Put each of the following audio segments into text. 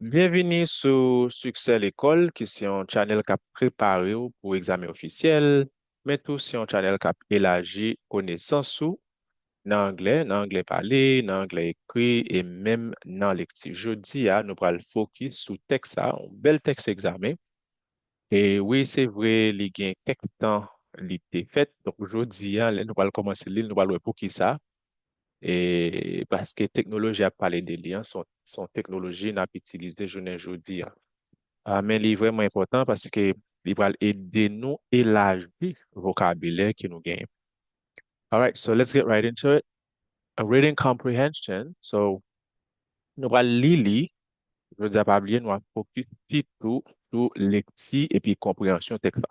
Bienvenue sur Succès l'école, qui c'est un channel qui a préparé ou pour examen officiel, mais tout c'est un channel qui a élargi connaissance ou dans anglais parlé, dans anglais écrit et même dans lecture. Jeudi, nous allons focus sur texte, ça, un bel texte examen. Et oui, c'est vrai, il y a quelques temps, il était fait. Donc, aujourd'hui, nous allons commencer l'île, nous allons voir pour qui ça. Et parce que technologie a parlé des liens, son technologie n'a pas utilisé aujourd'hui. Mais il est vraiment important parce que il va aider nous à élargir le vocabulaire que nous gagnons. All right, so let's get right into it. A reading comprehension. So, nous allons lire, je veux dire, pas oublier, nous allons focus surtout sur lecture et puis compréhension texte.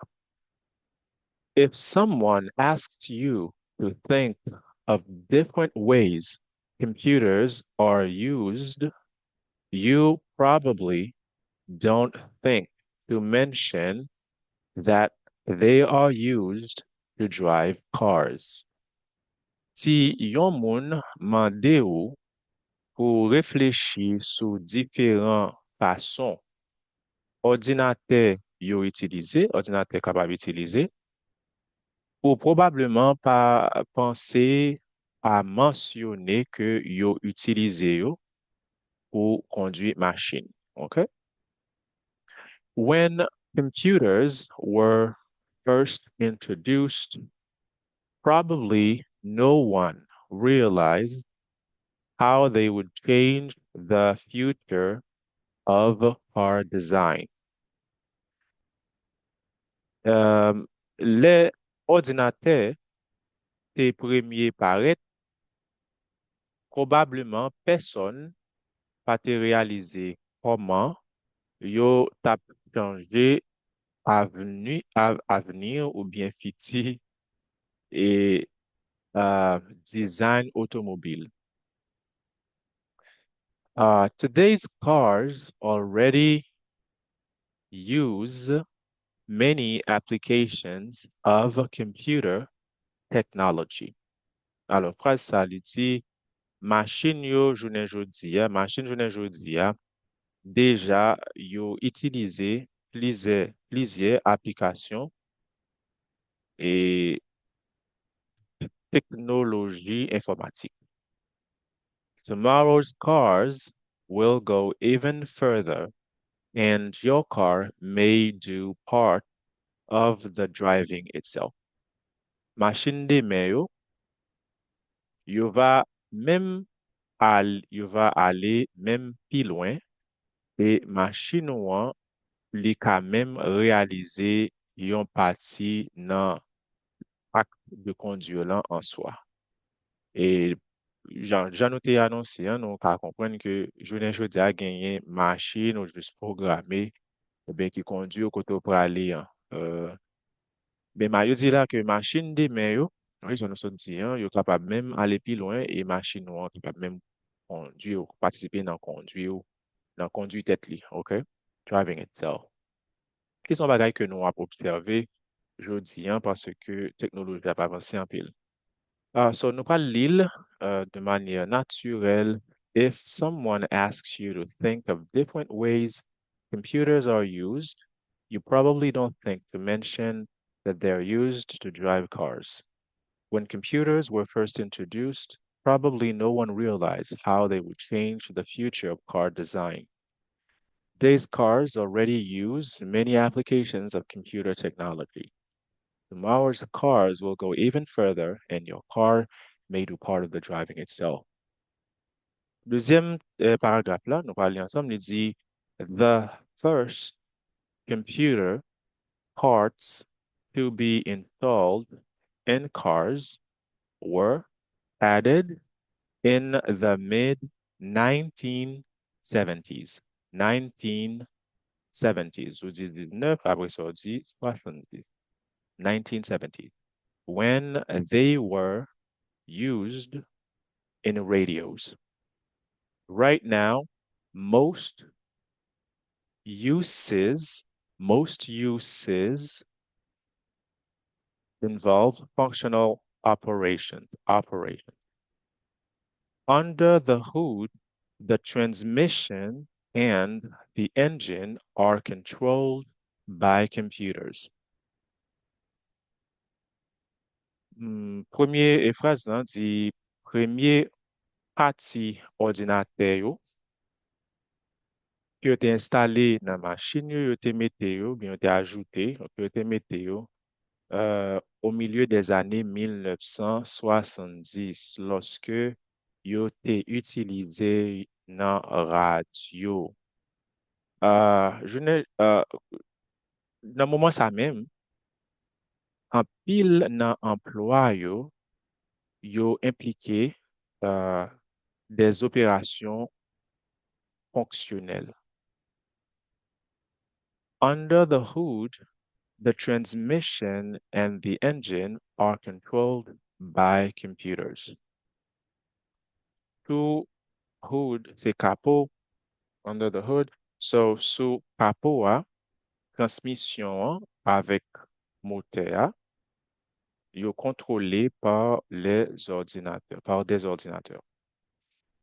If someone asks you to think of different ways computers are used, you probably don't think to mention that they are used to drive cars. Si yon moun mande ou pour réfléchir sur différentes façons ordinateur yo utilisé, ordinateur capable utiliser, ou probablement pas penser à mentionner que yo utilisé yo pour conduire machine. Okay? When computers were first introduced, probably no one realized how they would change the future of car design. Les ordinateurs, tes premiers paraître, probablement personne pas te réaliser comment yo tap changé avenir ou bien futur et design automobile. Today's cars already use many applications of computer technology. Alors, phrase ça, lui dit, machine jounen jodi a, déjà, yo utilisé plusieurs applications et technologies informatiques. Tomorrow's cars will go even further, and your car may do part of the driving itself. Machine demain yo, yo va aller même plus loin et machine wan li ka même réaliser yon partie dans acte de conduire là en soi. Et j'en ai annoncé, hein, nous ka comprendre que jounen jodi a gagné machine ou juste programmé ou bien qui conduit au côté pour aller hein. Ben, yo dit là que machine demain yo, oui, j'en ai dit, hein, yo capable même aller plus loin et machine noire capable même conduire ou participer dans conduire tête li, OK? Driving itself. Qui sont bagages que nous avons observé jodi, hein, parce que technologie a pas avancé en pile. So nous parlons l'île de manière naturelle. If someone asks you to think of different ways computers are used, you probably don't think to mention that they're used to drive cars. When computers were first introduced, probably no one realized how they would change the future of car design. Today's cars already use many applications of computer technology. Tomorrow's cars will go even further, and your car may do part of the driving itself. Deuxième paragraphe là, nous parlons ensemble, il dit The first computer parts to be installed in cars were added in the mid 1970s. 1970s, ou 19, après ça, on dit 70. 1970s, when they were used in radios. Right now, most uses, most uses involve functional operation. Under the hood, the transmission and the engine are controlled by computers. Premier phrase nan di premier pati ordinateur yo, ki yo te installe nan machin yo, yo te mette yo, bien yo te ajoute, yo te mette yo, au milieu des années 1970, lorsque yo te utilisé nan radio. Je ne, nan mouman sa même, an pil nan emploi yo, yo impliqué euh, des opérations fonctionnelles. Under the hood, the transmission and the engine are controlled by computers. Sous hood, c'est capot, under the hood. So, sous capot, transmission avec moteur, yo contrôlé par les ordinateurs, par des ordinateurs.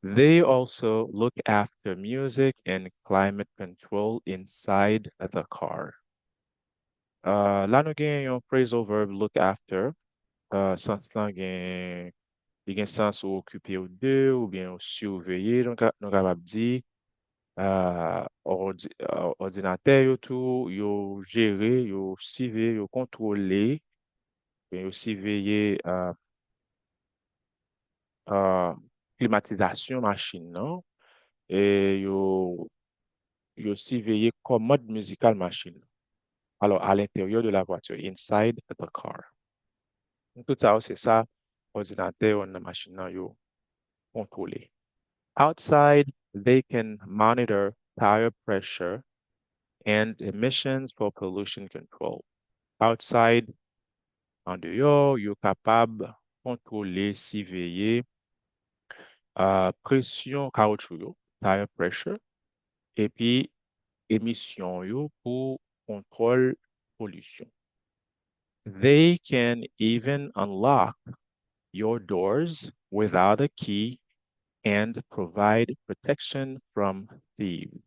They also look after music and climate control inside the car. Là, nous gen yon phrasal verb look after. Sens lan gen, li gen sens ou occuper ou de, ou bien ou surveiller. Donc, nous capable di, ordinateur yo tou, yo gérer, yo surveiller, yo contrôler, yo surveiller climatisation machine nan, et yo surveiller commode musical machine. Alors, à l'intérieur de la voiture, inside the car. Tout ça, c'est ça, ordinateur ou machine nan yo contrôler. Outside, they can monitor tire pressure and emissions for pollution control. Outside, en dehors, yo capable contrôler, surveiller pression caoutchouc yo, tire pressure, et puis émission yo pour contrôle pollution. They can even unlock your doors without a key and provide protection from thieves.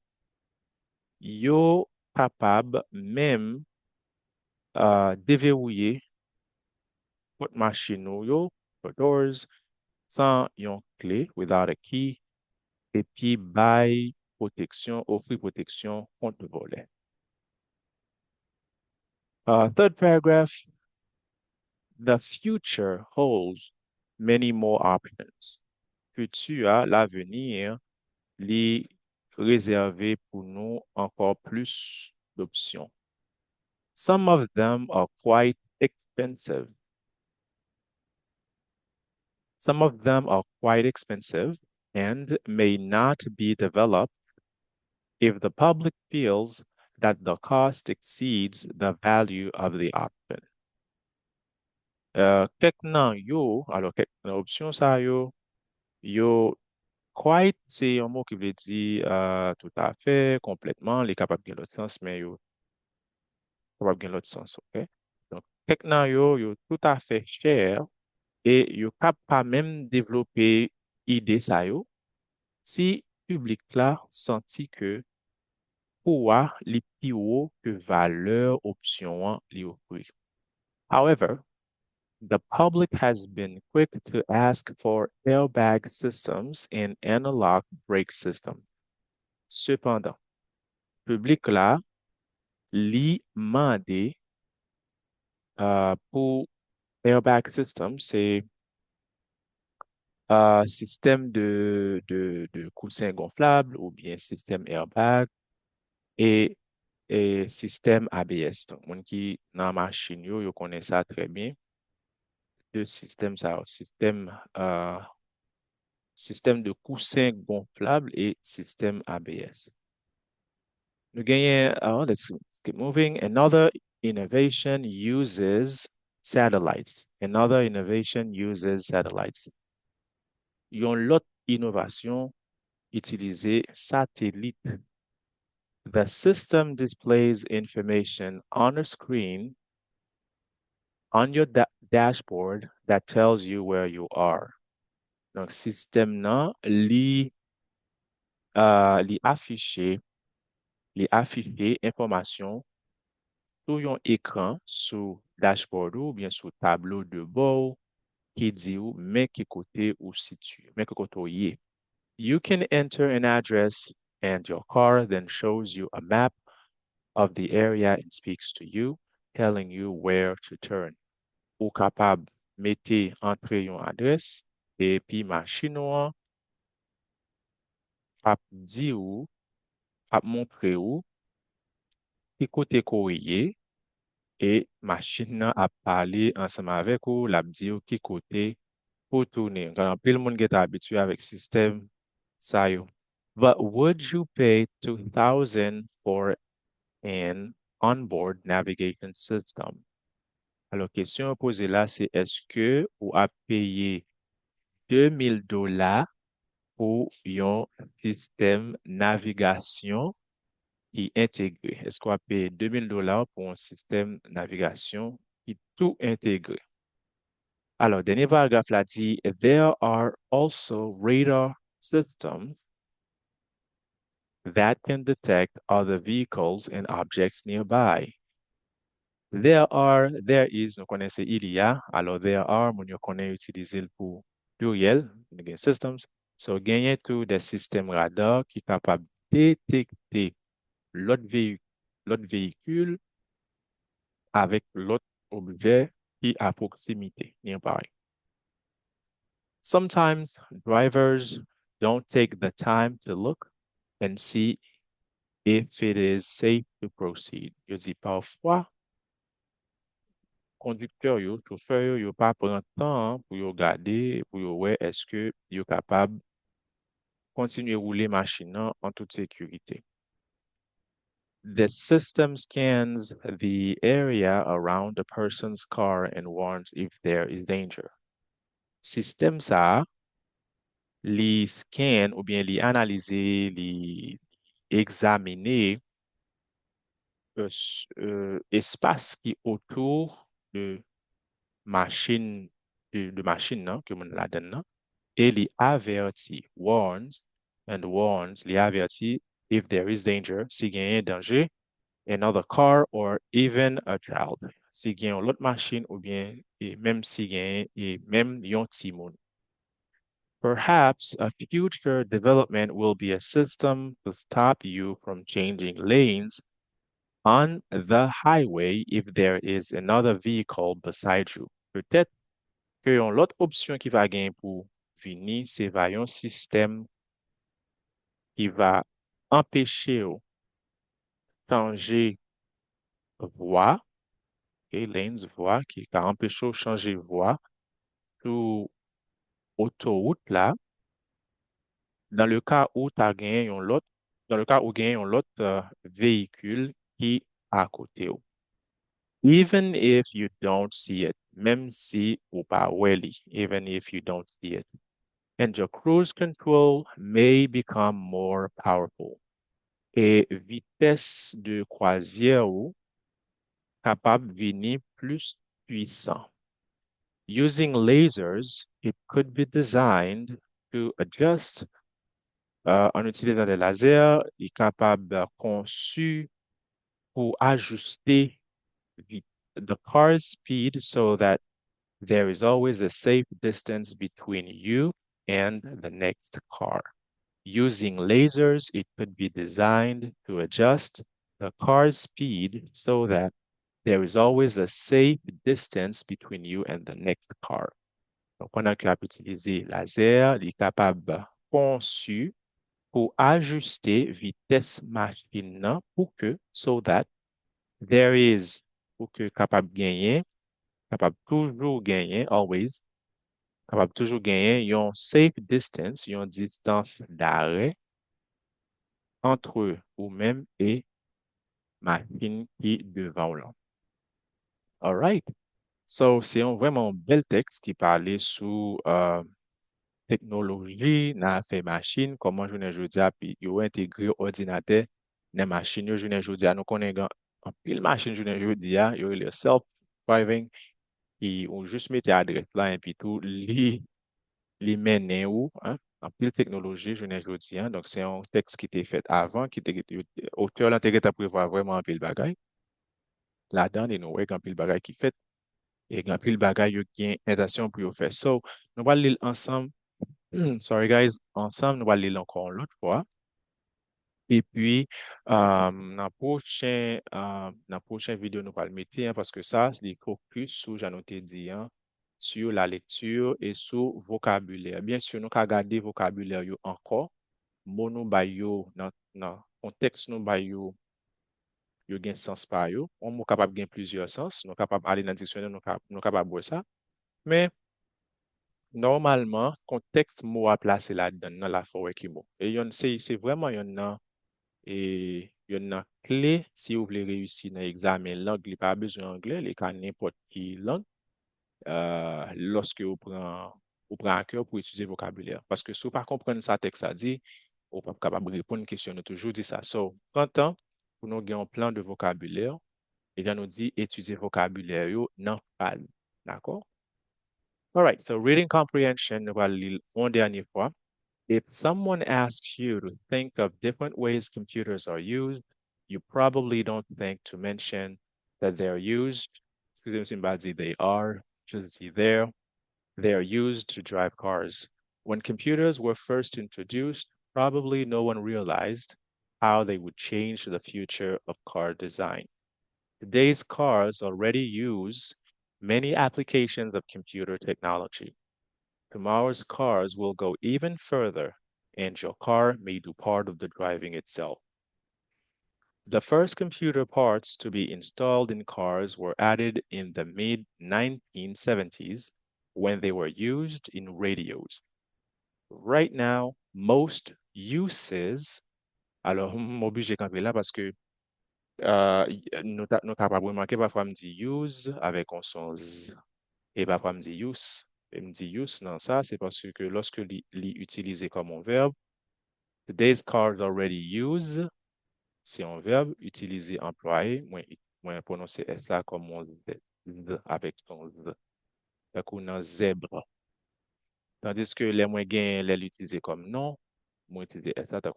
Yo capable même déverrouiller votre machine ou yo, your doors, sans yon clé, without a key, et puis bay protection, offrir protection contre volet. Third paragraph, the future holds many more options. Futur, l'avenir, li réservé pour nous encore plus d'options. Some of them are quite expensive. Some of them are quite expensive and may not be developed if the public feels that the cost exceeds the value of the option. Kek nan yo, alors kek nan opsyon sa yo, yo quite, c'est un mot qui veut dire tout à fait, complètement, li kapab gen lot sens, men yo kapab gen lot sens, ok? Donc, kek nan yo, yo tout à fait cher, et yo kap pa même développer ide sa yo, si public la senti que pouwa li pi haut que valeur option an li offri. However, the public has been quick to ask for airbag systems and analog brake systems. Cependant, public la li mande pour airbag system, c'est système de coussin gonflable ou bien système airbag et, et système ABS. Donc, moun ki nan machine yo, yo connaît ça très bien. Deux systèmes, ça, système de coussin gonflable et système ABS. Nous gagnons, let's keep moving. Another innovation uses satellites. Another innovation uses satellites. Yon lot innovation utiliser satellite. The system displays information on a screen on your dashboard that tells you where you are. Donc, système nan li li affiche informasyon sou yon ekran, sou dashboard ou bien sou tableau de bord qui dit ou mais qui côté ou situe, mais qui côté ou y est. You can enter an address and your car then shows you a map of the area and speaks to you, telling you where to turn. Ou capable mettez entrer yon adresse et puis machine ou an ap di ou, ap montre ou ki kote ko ye et machine nan ap pale ensemble avec ou, l'a di ou ki kote pou tourner. Quand pile moun get habitué avec système sa yo. But would you pay 2,000 for an onboard navigation system? Alors, question posée là, c'est est-ce que ou a payé $2,000 pour un système navigation qui est intégré? Est-ce qu'on a payé $2,000 pour un système navigation qui est tout intégré? Alors, dernier paragraphe là dit, there are also radar systems that can detect other vehicles and objects nearby. There is, nous connaissons il y a, alors there are, nous connaissons utiliser pour pluriel, nous systems, so gagner tout des systèmes radar qui sont capables de détecter l'autre véhicule avec l'autre objet qui est à proximité, nearby. Sometimes drivers don't take the time to look and see if it is safe to proceed. Je dis parfois, conducteur yo, chauffeur yo, yo pas prend temps pour yo regarder, pour yo ouais, est-ce que yo capable continuer rouler machine nan en toute sécurité. The system scans the area around the person's car and warns if there is danger. Système ça, li scan ou bien li analyser, li examiner espace qui autour de machine, de machine nan, que moun la den nan, et li averti, warns, li averti if there is danger, si genyen danger, another car or even a child. Si genyen l'autre machine ou bien, et même si genyen, et même yon ti moun. Perhaps a future development will be a system to stop you from changing lanes on the highway if there is another vehicle beside you. Peut-être que yon l'autre option qui va gagner pour vini, c'est va yon système qui va empêcher ou changer voie, okay, lanes, voie, qui va empêcher ou changer voie sur autoroute là, dans le cas où tu as gagné yon l'autre, dans le cas où gagné yon l'autre véhicule qui à côté ou. Even if you don't see it, même si ou pas really, even if you don't see it. And your cruise control may become more powerful. Et vitesse de croisière ou capable venir plus puissant. Using lasers, it could be designed to adjust. En utilisant des lasers, il est capable conçu pour ajuster the car's speed so that there is always a safe distance between you and the next car. Using lasers, it could be designed to adjust the car's speed so that there is always a safe distance between you and the next car. Donc, on a capable d'utiliser laser, il est capable conçu pour ajuster vitesse machine nan pour que, so that there is, pour que capable gagner, capable toujours gagner, always, capable toujours gagner yon safe distance, yon distance d'arrêt entre ou même et machine qui devant là. All right. So, c'est un vraiment bel texte qui parlait sous technologie, nan fait machine, comment jounen jodi a, puis yo intégré ordinateur nan machine yo jounen jodi a. Nou konen gan, an pile machine jounen jodi a, yo le self-driving, qui ou juste mette adresse là, et puis tout, li menen ou, hein, en pile technologie, je n'ai dit, hein. Donc, c'est un texte qui était fait avant, auteur là, t'es prévoir vraiment un pile bagaille. Là-dedans, et nous, ouais, un pile bagaille qui fait, et un pile bagaille qui est intention pour faire. So, nous allons lire ensemble. Sorry, guys. Ensemble, nous allons lire encore l'autre fois. Et puis, dans la prochaine vidéo, nous allons mettre, hein, parce que ça, c'est des focus sur, j'ai noté dit, hein, sur la lecture et sur vocabulaire. Bien sûr, nous allons garder vocabulaire yo encore. Mot nous ba yo, dans contexte nous ba yo gen sens pa yo. On mot capable gen plusieurs sens. Nous capable aller dans le dictionnaire, nous capable voir ça. Mais, normalement, contexte mot à placer là-dedans, dans la forêt qui mot. Et c'est vraiment yon et il y a une clé si vous voulez réussir dans l'examen langue, il n'y a pas besoin d'anglais, il y a n'importe qui langue lorsque vous prenez à cœur pour utiliser le vocabulaire. Parce que si vous ne comprenez pas ça, texte a dit, vous n'êtes pas capable de répondre à une question, on a toujours dit ça. So, prends le temps pour nous avoir un plan de vocabulaire et bien nous dit étudier le vocabulaire yo dans phrase. D'accord? All right, so reading comprehension, nous allons lire une dernière fois. If someone asks you to think of different ways computers are used, you probably don't think to mention that they're used, they are, they are used to drive cars. When computers were first introduced, probably no one realized how they would change the future of car design. Today's cars already use many applications of computer technology. Tomorrow's cars will go even further, and your car may do part of the driving itself. The first computer parts to be installed in cars were added in the mid 1970s when they were used in radios. Right now, most uses, alors, m'oblige camper là parce que nous capables de remarquer parfois me dit use avec un son z et parfois me dit use. Et me dit use, non, ça, c'est parce que lorsque l'y utilisé comme un verbe, today's cars already use, c'est un verbe utilisé, employé, moi prononcer S là comme un Z avec ton Z. Donc, on a zèbre. Tandis que les moins gain, les l'utiliser comme nom, moi utiliser S là, tant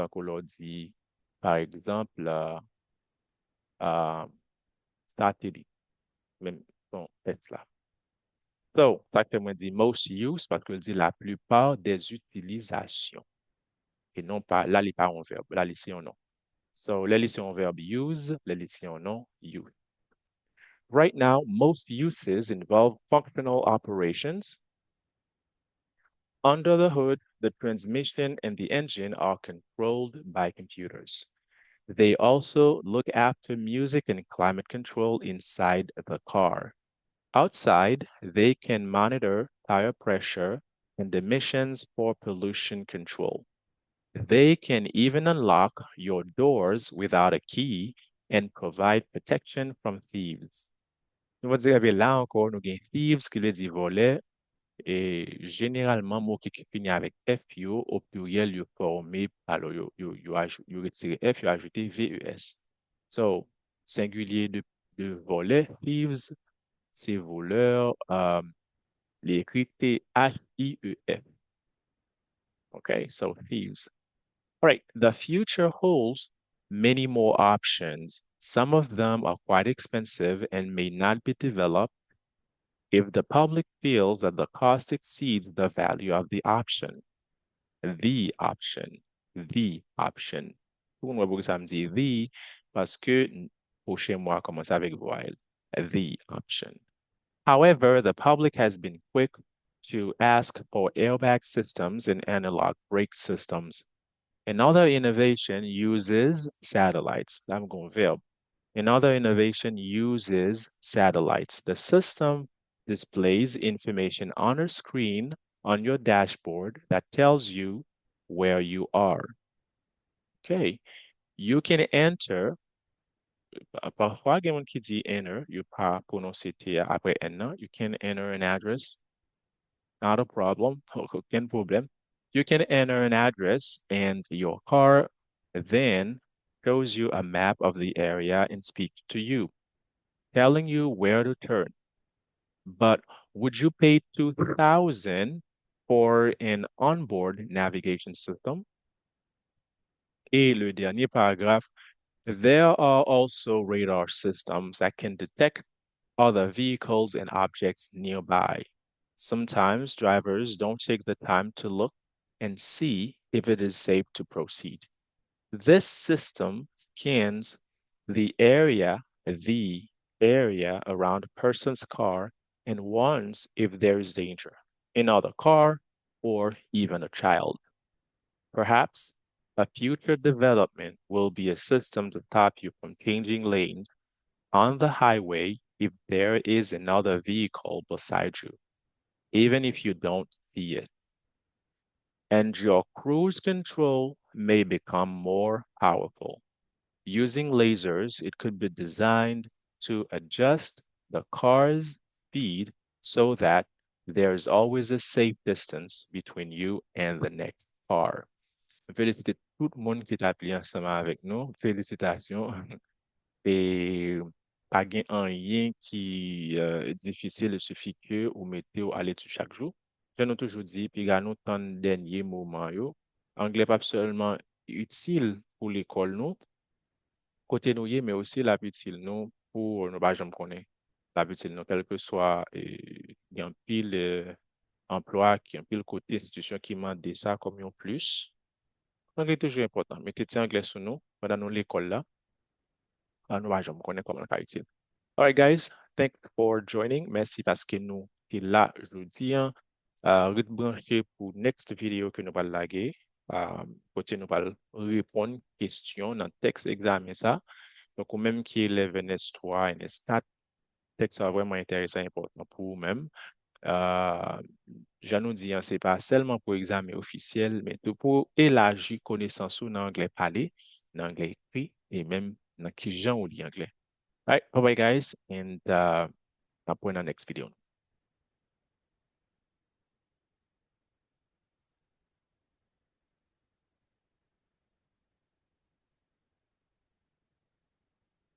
qu'on leur dit, par exemple, euh, satellite, même son S là. So, ça que moi dit most use parce que dit la plupart des utilisations. Et non pas, là, il n'est pas un verbe, là, c'est un nom. So, là, c'est un verbe use, là, c'est un nom use. Right now, most uses involve functional operations. Under the hood, the transmission and the engine are controlled by computers. They also look after music and climate control inside the car. Outside, they can monitor tire pressure and emissions for pollution control. They can even unlock your doors without a key and provide protection from thieves. Nous va dire que là encore, nous avons thieves qui veut dire voler et généralement, mot qui finit avec F yo, au pluriel, yo formé, alors yo retiré F, yo ajouté VES. So, singulier de voler, thieves, c'est voleur, l'écrit Thief. Okay, so thieves. All right, the future holds many more options. Some of them are quite expensive and may not be developed if the public feels that the cost exceeds the value of the option. The option. The option. Pourquoi moi, ça me dit the? Parce que prochain mois commence avec voile. The option. However, the public has been quick to ask for airbag systems and analog brake systems. Another innovation uses satellites. I'm going verb. Another innovation uses satellites. The system displays information on a screen on your dashboard that tells you where you are. Okay. You can enter, parfois, il y a quelqu'un qui dit enter, you pas prononcer T après N, you can enter an address. Not a problem, aucun problème. You can enter an address and your car then shows you a map of the area and speaks to you, telling you where to turn. But Would you pay 2,000 for an onboard navigation system? Et le dernier paragraphe, there are also radar systems that can detect other vehicles and objects nearby. Sometimes drivers don't take the time to look and see if it is safe to proceed. This system scans the area around a person's car and warns if there is danger, another car, or even a child. Perhaps a future development will be a system to stop you from changing lanes on the highway if there is another vehicle beside you, even if you don't see it. And your cruise control may become more powerful. Using lasers, it could be designed to adjust the car's speed so that there's always a safe distance between you and the next car. Félicite tout le monde qui t'a appelé ensemble avec nous. Félicitations. Et pas gen rien qui difficile, il suffit que ou mettez à l'étude chaque jour. Je nous toujours dit, puis gars nous tant dernier moment yo, anglais pas seulement utile pour l'école nous, côté nous y est, mais aussi la utile nous pour nous pas jamais connaître. La utile nous, quel que soit, il y a un pile emploi, qui un pile côté institution qui m'a dit ça comme un plus. L'anglais est toujours important. Mettez anglais sur nous pendant nous l'école là. Nous pas jamais connaître comment le utile. All right, guys, thanks for joining. Merci parce que nous sommes là aujourd'hui. Rebrancher pour next vidéo que nous allons laguer. Côté nous allons répondre questions dans le texte examen ça. Donc, ou même qui est élève NS3, NS4, texte ça vraiment intéressant, important pour vous-même. Euh, je nous dis, ce n'est pas seulement pour examen officiel, mais tout pour élargir connaissance ou dans l'anglais parlé, dans l'anglais écrit et même dans qui gens ou dit anglais. All right, bye bye guys, and I'll put in the next video.